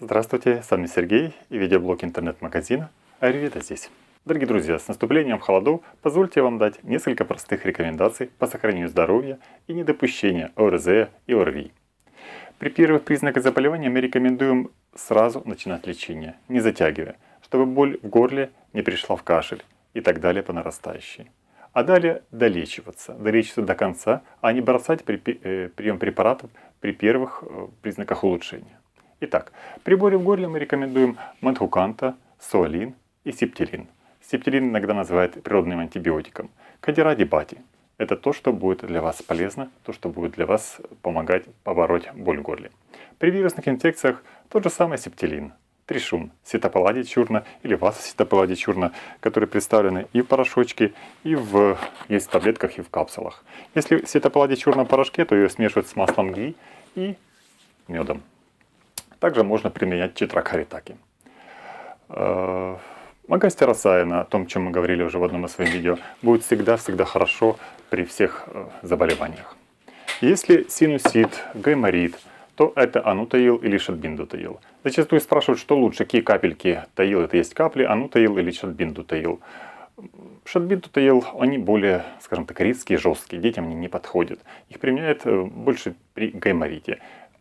Здравствуйте, с вами Сергей и видеоблог интернет-магазина Аюрведа здесь. Дорогие друзья, с наступлением холодов позвольте вам дать несколько простых рекомендаций по сохранению здоровья и недопущения ОРЗ и ОРВИ. При первых признаках заболевания мы рекомендуем сразу начинать лечение, не затягивая, чтобы боль в горле не перешла в кашель и так далее по нарастающей. А далее долечиваться до конца, а не бросать прием препаратов при первых признаках улучшения. Итак, при боли в горле мы рекомендуем мадхуканта, суалин и септилин. Септилин иногда называют природным антибиотиком. Кадиради бати. Это то, что будет для вас полезно, то, что будет для вас помогать побороть боль в горле. При вирусных инфекциях тот же самый септилин. Тришун, ситопаладий чурна или васа ситопаладий чурна, которые представлены и в порошочке, есть в таблетках и в капсулах. Если ситопаладий чурна в порошке, то ее смешивают с маслом ги и медом. Также можно применять читракхаритаки. Магастья Расаяна, о том, о чем мы говорили уже в одном из своих видео, будет всегда хорошо при всех заболеваниях. Если синусит, гайморит, то это анутаил или шатбиндутаил. Зачастую спрашивают, что лучше, какие капельки таил, это есть капли, анутаил или шатбиндутаил. Шатбиндутаил, они более, скажем так, редкие, жесткие, детям они не подходят. Их применяют больше при гайморите.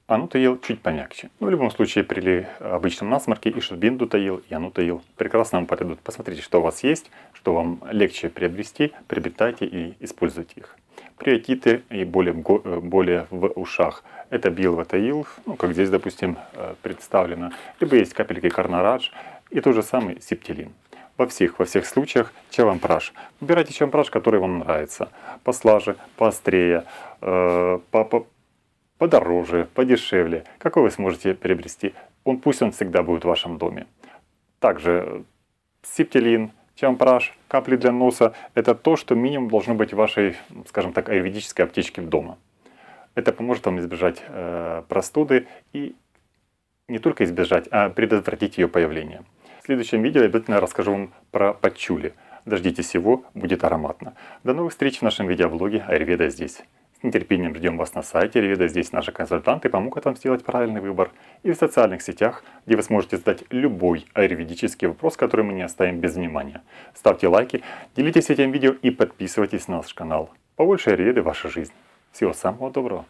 Анутаил чуть помягче. Но в любом случае при обычном насморке и шатбиндутаил, и анутаил прекрасно вам подойдут. Посмотрите, что у вас есть, что вам легче приобрести, приобретайте и используйте их. При отите и боли в ушах это билватаил, как здесь, допустим, представлено. Либо есть капельки карнарадж и тот же самый септилин. Во всех случаях чавампраш. Выбирайте чавампраш, который вам нравится. Послаже, поострее, подороже, подешевле, какой вы сможете приобрести. Пусть он всегда будет в вашем доме. Также септилин, чавампраш, капли для носа – это то, что минимум должно быть в вашей, скажем так, аюрведической аптечке дома. Это поможет вам избежать простуды и не только избежать, а предотвратить ее появление. В следующем видео я обязательно расскажу вам про пачули. Дождитесь его, будет ароматно. До новых встреч в нашем видеоблоге Аюрведа здесь. С нетерпением ждем вас на сайте Аюрведа здесь. Наши консультанты помогут вам сделать правильный выбор. И в социальных сетях, где вы сможете задать любой аюрведический вопрос, который мы не оставим без внимания. Ставьте лайки, делитесь этим видео и подписывайтесь на наш канал. Побольше Аюрведы в вашей жизни. Всего самого доброго.